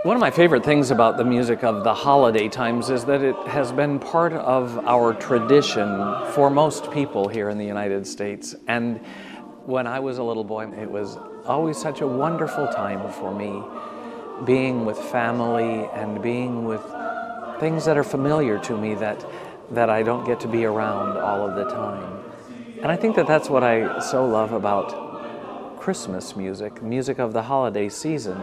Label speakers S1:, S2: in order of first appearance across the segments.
S1: One of my favorite things about the music of the holiday times is that it has been part of our tradition for most people here in the United States. And when I was a little boy, it was always such a wonderful time for me, being with family and being with things that are familiar to me that I don't get to be around all of the time. And I think that that's what I so love about Christmas music, music of the holiday season,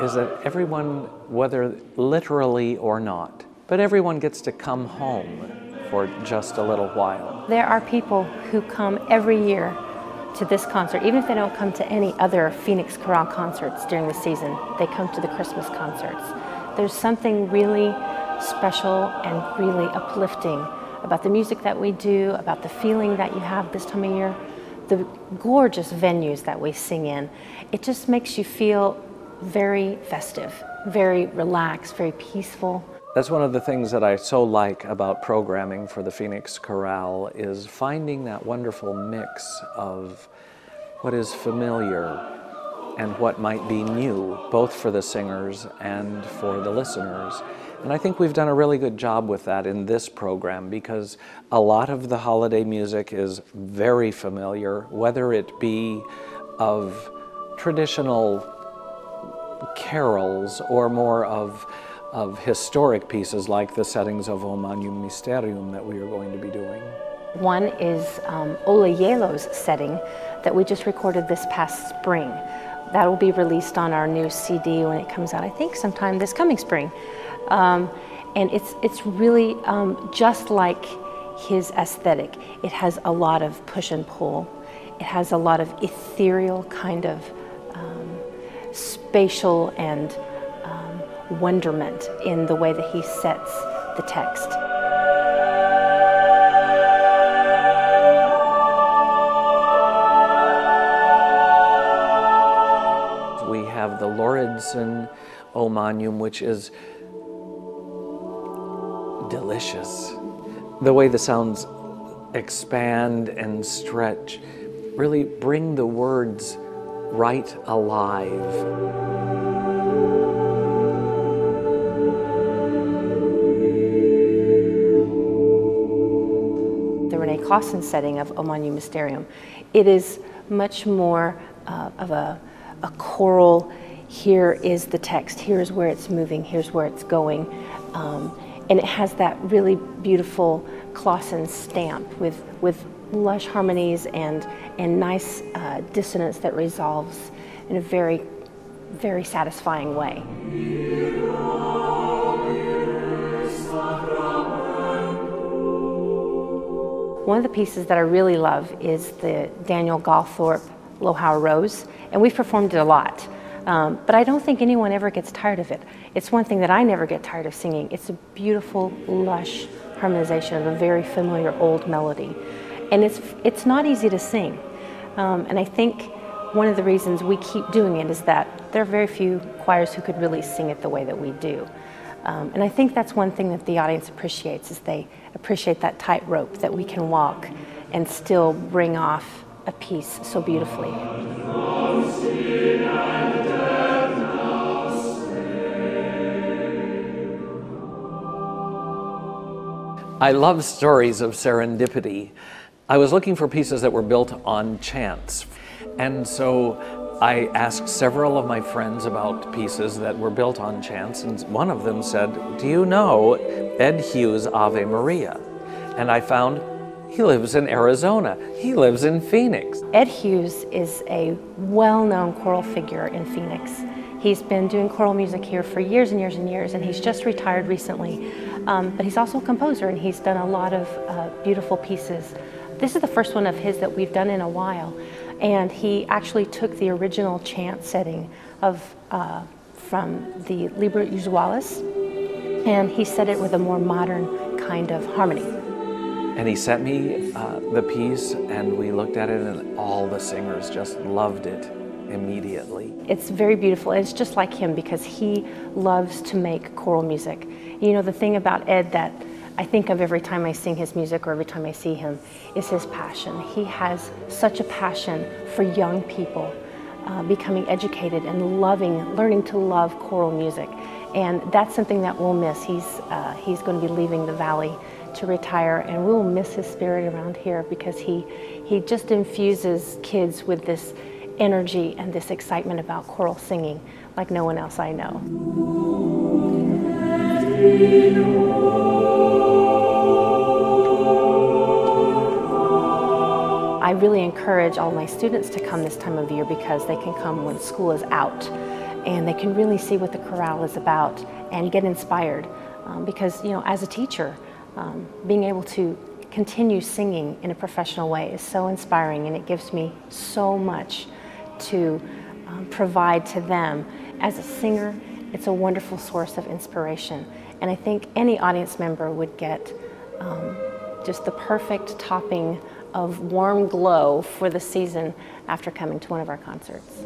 S1: is that everyone, whether literally or not, but everyone gets to come home for just a little while.
S2: There are people who come every year to this concert, even if they don't come to any other Phoenix Chorale concerts during the season, they come to the Christmas concerts. There's something really special and really uplifting about the music that we do, about the feeling that you have this time of year, the gorgeous venues that we sing in. It just makes you feel very festive, very relaxed, very peaceful.
S1: That's one of the things that I so like about programming for the Phoenix Chorale, is finding that wonderful mix of what is familiar and what might be new, both for the singers and for the listeners. And I think we've done a really good job with that in this program, because a lot of the holiday music is very familiar, whether it be of traditional carols or more of historic pieces like the settings of Magnum Mysterium that we are going to be doing.
S2: One is Ola Yelo's setting that we just recorded this past spring. That will be released on our new CD when it comes out, I think sometime this coming spring. And it's really just like his aesthetic. It has a lot of push and pull. It has a lot of ethereal kind of spatial and wonderment in the way that he sets the text.
S1: We have the Lauridsen O Magnum, which is delicious. The way the sounds expand and stretch really bring the words right alive.
S2: The Renee Clausen setting of O Magnum Mysterium, it is much more of a choral, here is the text, here's where it's moving, here's where it's going. And it has that really beautiful Clausen stamp with lush harmonies and nice dissonance that resolves in a very, very satisfying way. One of the pieces that I really love is the Daniel Galthorpe Lohauer Rose, and we've performed it a lot. But I don't think anyone ever gets tired of it. It's one thing that I never get tired of singing. It's a beautiful, lush harmonization of a very familiar old melody. And it's not easy to sing. And I think one of the reasons we keep doing it is that there are very few choirs who could really sing it the way that we do. And I think that's one thing that the audience appreciates, is they appreciate that tightrope that we can walk and still bring off a piece so beautifully.
S1: I love stories of serendipity. I was looking for pieces that were built on chance. And so I asked several of my friends about pieces that were built on chance, and one of them said, "Do you know Ed Hughes' Ave Maria?" And I found he lives in Arizona. He lives in Phoenix.
S2: Ed Hughes is a well-known choral figure in Phoenix. He's been doing choral music here for years and years and years, and he's just retired recently. But he's also a composer, and he's done a lot of beautiful pieces. This is the first one of his that we've done in a while, and he actually took the original chant setting of from the Liber Usualis, and he set it with a more modern kind of harmony.
S1: And he sent me the piece, and we looked at it, and all the singers just loved it immediately.
S2: It's very beautiful. It's just like him, because he loves to make choral music. You know, the thing about Ed that I think of every time I sing his music or every time I see him is his passion. He has such a passion for young people. becoming educated and learning to love choral music. And that's something that we'll miss. He's going to be leaving the Valley to retire, and we'll miss his spirit around here because he just infuses kids with this energy and this excitement about choral singing like no one else I know. I really encourage all my students to come this time of year because they can come when school is out and they can really see what the chorale is about and get inspired. Because, you know, as a teacher, being able to continue singing in a professional way is so inspiring, and it gives me so much to provide to them. As a singer, it's a wonderful source of inspiration, and I think any audience member would get just the perfect topping of warm glow for the season after coming to one of our concerts.